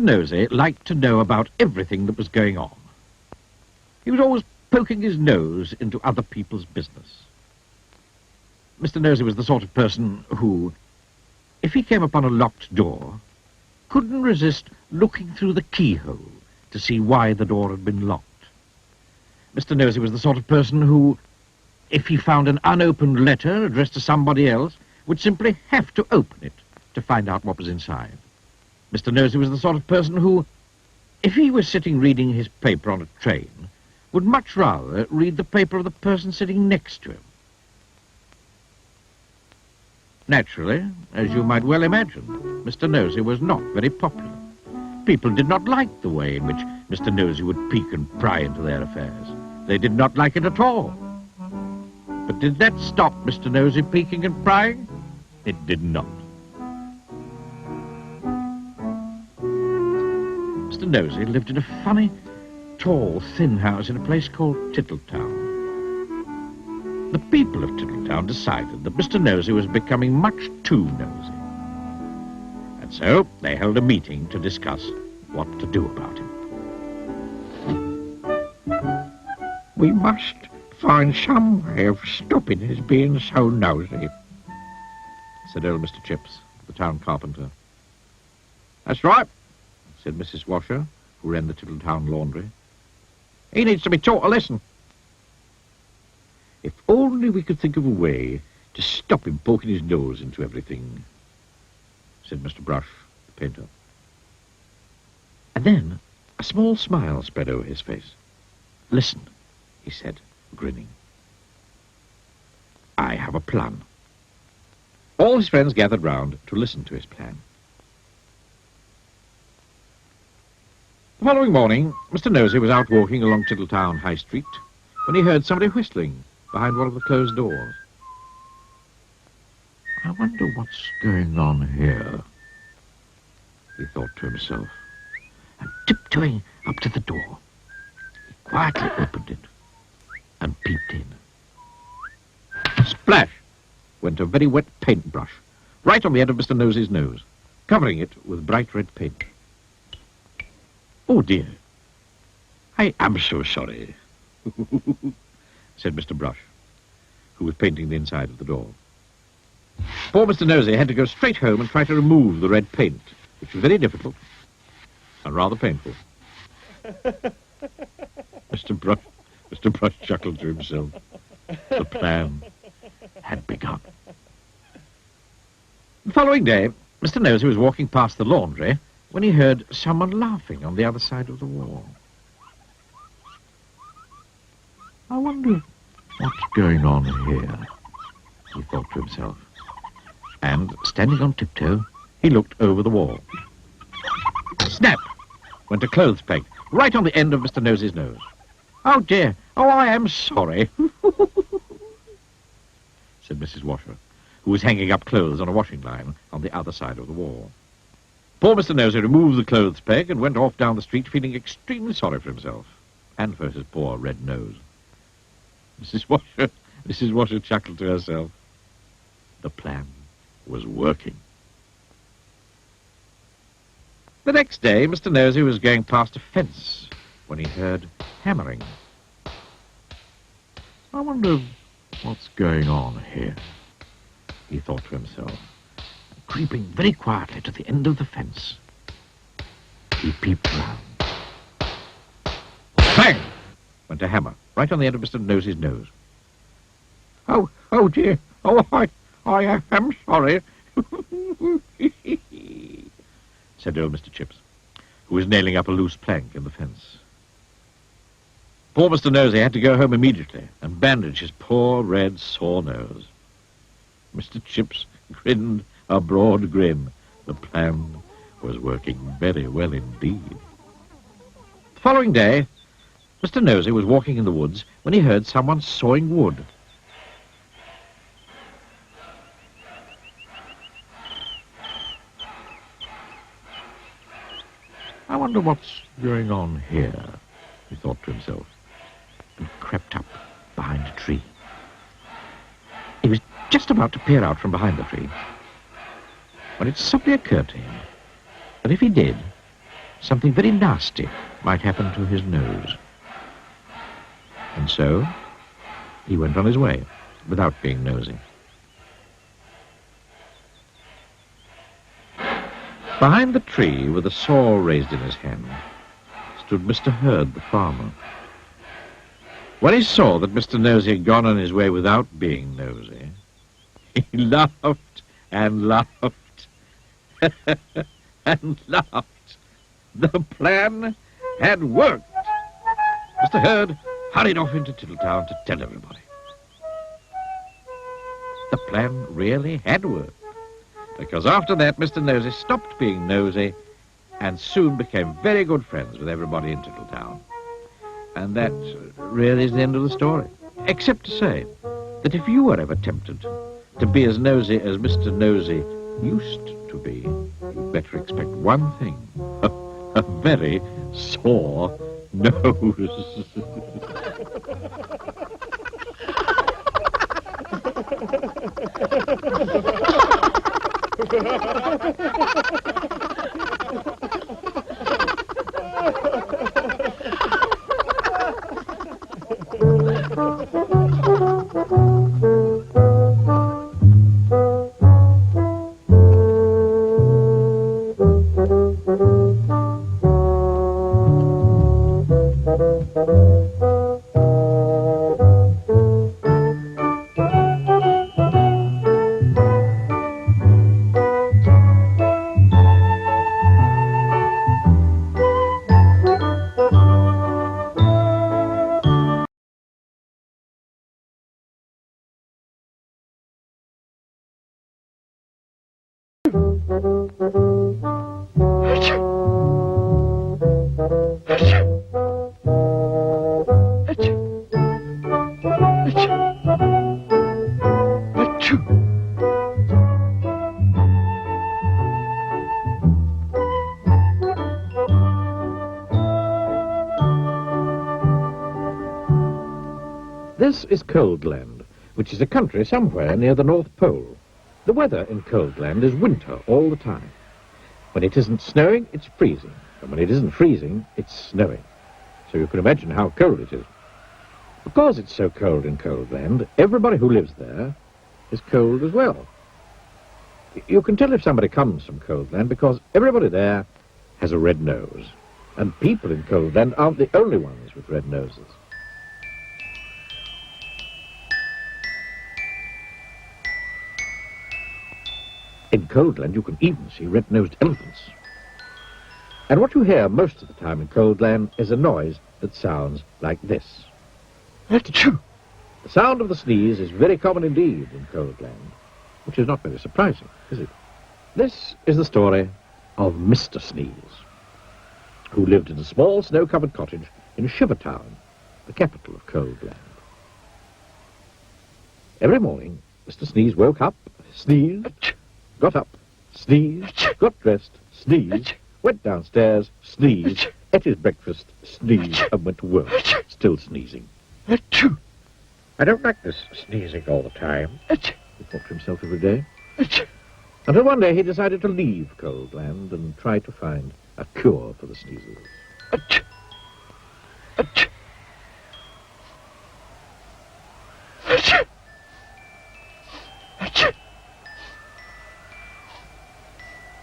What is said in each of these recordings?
Nosey liked to know about everything that was going on. He was always poking his nose into other people's business. Mr. Nosey was the sort of person who, if he came upon a locked door, couldn't resist looking through the keyhole to see why the door had been locked. Mr. Nosey was the sort of person who, if he found an unopened letter addressed to somebody else, would simply have to open it to find out what was inside. Mr. Nosey was the sort of person who, if he was sitting reading his paper on a train, would much rather read the paper of the person sitting next to him. Naturally, as you might well imagine, Mr. Nosey was not very popular. People did not like the way in which Mr. Nosey would peek and pry into their affairs. They did not like it at all. But did that stop Mr. Nosey peeking and prying? It did not. Mr. Nosey lived in a funny, tall, thin house in a place called Tittle Town. The people of Tittle Town decided that Mr. Nosey was becoming much too nosy. And so they held a meeting to discuss what to do about him. We must find some way of stopping his being so nosy, said old Mr. Chips, the town carpenter. That's right, said Mrs. Washer, who ran the Tittle Town laundry. He needs to be taught a lesson. If only we could think of a way to stop him poking his nose into everything, said Mr. Brush, the painter. And then a small smile spread over his face. Listen, he said, grinning. I have a plan. All his friends gathered round to listen to his plan. The following morning, Mr. Nosey was out walking along Tittle Town High Street when he heard somebody whistling behind one of the closed doors. I wonder what's going on here, he thought to himself, and tiptoeing up to the door, he quietly opened it and peeped in. Splash went a very wet paintbrush right on the end of Mr. Nosey's nose, covering it with bright red paint. Oh, dear. I am so sorry, said Mr. Brush, who was painting the inside of the door. Poor Mr. Nosey had to go straight home and try to remove the red paint, which was very difficult and rather painful. Mr. Brush chuckled to himself. The plan had begun. The following day, Mr. Nosey was walking past the laundry when he heard someone laughing on the other side of the wall. I wonder what's going on here, he thought to himself. And, standing on tiptoe, he looked over the wall. Snap! Went a clothes peg right on the end of Mr. Nosey's nose. Oh, dear. Oh, I am sorry, said Mrs. Washer, who was hanging up clothes on a washing line on the other side of the wall. Poor Mr. Nosey removed the clothes peg and went off down the street feeling extremely sorry for himself and for his poor red nose. Mrs. Washer chuckled to herself. The plan was working. The next day, Mr. Nosey was going past a fence when he heard hammering. I wonder what's going on here, he thought to himself. Creeping very quietly to the end of the fence, he peeped round. Bang! Went a hammer right on the end of Mr. Nosey's nose. Oh dear. Oh, I am sorry, said old Mr. Chips, who was nailing up a loose plank in the fence. Poor Mr. Nosey had to go home immediately and bandage his poor red sore nose. Mr. Chips grinned a broad grin. The plan was working very well indeed. The following day, Mr. Nosey was walking in the woods when he heard someone sawing wood. I wonder what's going on here, he thought to himself, and crept up behind a tree. He was just about to peer out from behind the tree when it suddenly occurred to him that if he did, something very nasty might happen to his nose. And so he went on his way without being nosy. Behind the tree, with a saw raised in his hand, stood Mr. Hurd, the farmer. When he saw that Mr. Nosey had gone on his way without being nosy, he laughed and laughed and laughed. The plan had worked. Mr. Hurd hurried off into Tittle Town to tell everybody. The plan really had worked, because after that Mr. Nosey stopped being nosy and soon became very good friends with everybody in Tittle Town. And that really is the end of the story, except to say that if you were ever tempted to be as nosy as Mr. Nosey used to be, you'd better expect one thing, a very sore nose. This is Coldland, which is a country somewhere near the North Pole. The weather in Coldland is winter all the time. When it isn't snowing, it's freezing. And when it isn't freezing, it's snowing. So you can imagine how cold it is. Because it's so cold in Coldland, everybody who lives there is cold as well. You can tell if somebody comes from Coldland because everybody there has a red nose. And people in Coldland aren't the only ones with red noses. In Coldland, you can even see red-nosed elephants. And what you hear most of the time in Coldland is a noise that sounds like this. Achoo! The sound of the sneeze is very common indeed in Coldland, which is not very surprising, is it? This is the story of Mr. Sneeze, who lived in a small snow-covered cottage in Town, the capital of Coldland. Every morning, Mr. Sneeze woke up, sneezed, got up, sneezed, got dressed, sneezed, went downstairs, sneezed, ate his breakfast, sneezed, and went to work, still sneezing. Achoo! I don't like this sneezing all the time, he thought to himself every day. Until one day he decided to leave Coldland and try to find a cure for the sneezes. Achoo! Achoo! Achoo! Achoo!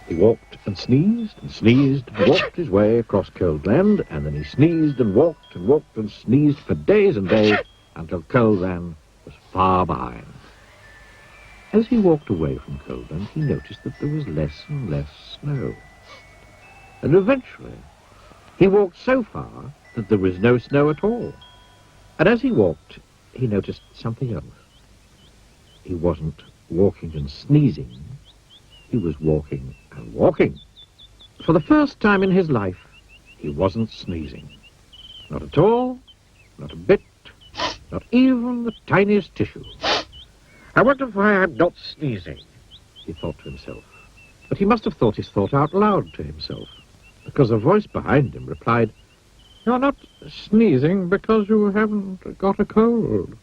He walked and sneezed and walked his way across Coldland, and then he sneezed and walked and sneezed for days and days until Coldland was far behind. As he walked away from Coldland, he noticed that there was less and less snow. And eventually, he walked so far that there was no snow at all. And as he walked, he noticed something else. He wasn't walking and sneezing. He was walking and walking. For the first time in his life, he wasn't sneezing. Not at all, not a bit, not even the tiniest tissue. I wonder why I'm not sneezing, he thought to himself. But he must have thought his thought out loud to himself, because a voice behind him replied, "You're not sneezing because you haven't got a cold."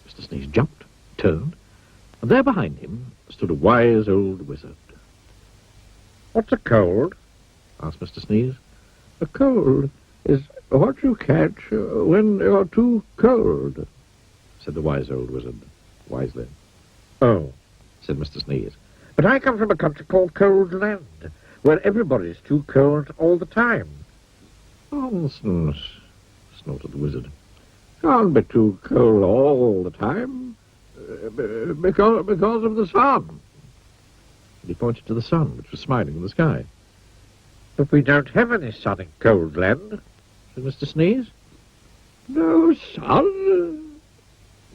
Mr. Sneeze jumped, turned, and there behind him stood a wise old wizard. "What's a cold?" asked Mr. Sneeze. A cold is what you catch when you're too cold, said the wise old wizard, wisely. Oh, said Mr. Sneeze, but I come from a country called Coldland, where everybody's too cold all the time. Nonsense, snorted the wizard. Can't be too cold all the time, because of the sun. He pointed to the sun, which was smiling in the sky. But we don't have any sun in Coldland, said Mr. Sneeze. No sun?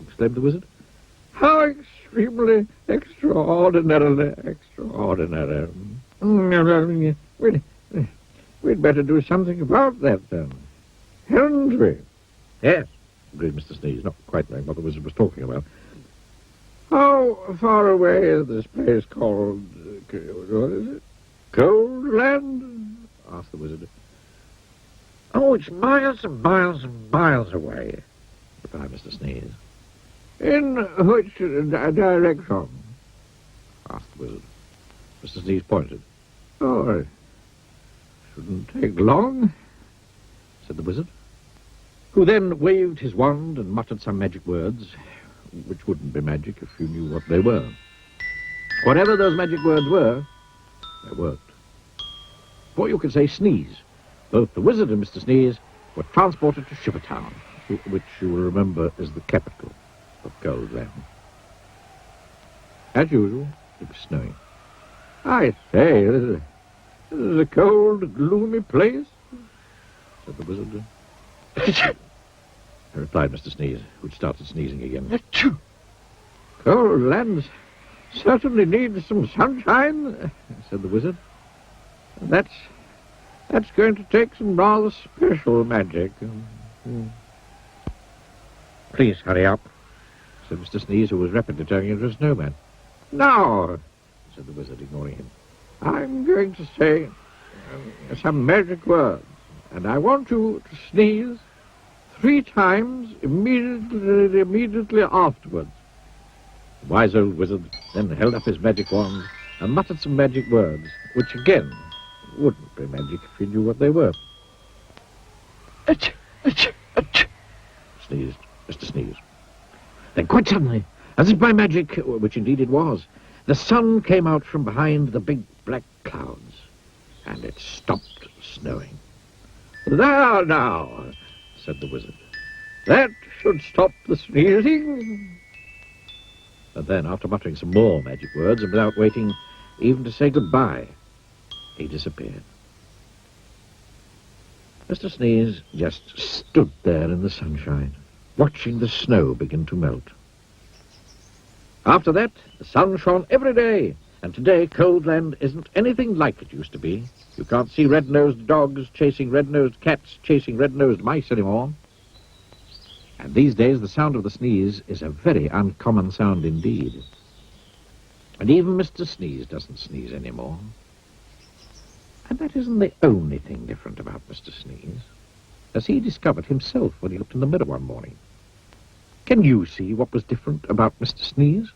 Exclaimed the wizard. How extremely, extraordinarily extraordinary. We'd better do something about that, then. Hadn't we? Yes, agreed Mr. Sneeze, not quite knowing what the wizard was talking about. How far away is this place called... what is it? Coldland? Asked the wizard. Oh, it's miles and miles and miles away, replied Mr. Sneeze. In which direction? Asked the wizard. Mr. Sneeze pointed. Oh, it shouldn't take long, said the wizard, who then waved his wand and muttered some magic words, which wouldn't be magic if you knew what they were. Whatever those magic words were, they worked. Before you could say sneeze, both the wizard and Mr. Sneeze were transported to Sugar Town, which you will remember is the capital of Coldland. As usual, it was snowing. I say, this is a cold, gloomy place, said the wizard. Replied Mr. Sneeze, who'd started sneezing again. Coldland certainly needs some sunshine, said the wizard. That's going to take some rather special magic. Please hurry up, said Mr. Sneeze, who was rapidly turning into a snowman. Now, said the wizard, ignoring him, I'm going to say some magic words, and I want you to sneeze 3 times immediately afterwards. The wise old wizard then held up his magic wand and muttered some magic words, which again wouldn't be magic if you knew what they were. Sneezed Mr. Sneeze. Then quite suddenly, as if by magic, which indeed it was, the sun came out from behind the big black clouds, and it stopped snowing. There now, said the wizard. That should stop the sneezing. And then, after muttering some more magic words, and without waiting even to say goodbye, he disappeared. Mr. Sneeze just stood there in the sunshine, watching the snow begin to melt. After that, the sun shone every day, and today Coldland isn't anything like it used to be. You can't see red-nosed dogs chasing red-nosed cats chasing red-nosed mice anymore. And these days the sound of the sneeze is a very uncommon sound indeed. And even Mr. Sneeze doesn't sneeze anymore. And that isn't the only thing different about Mr. Sneeze, as he discovered himself when he looked in the mirror one morning. Can you see what was different about Mr. Sneeze?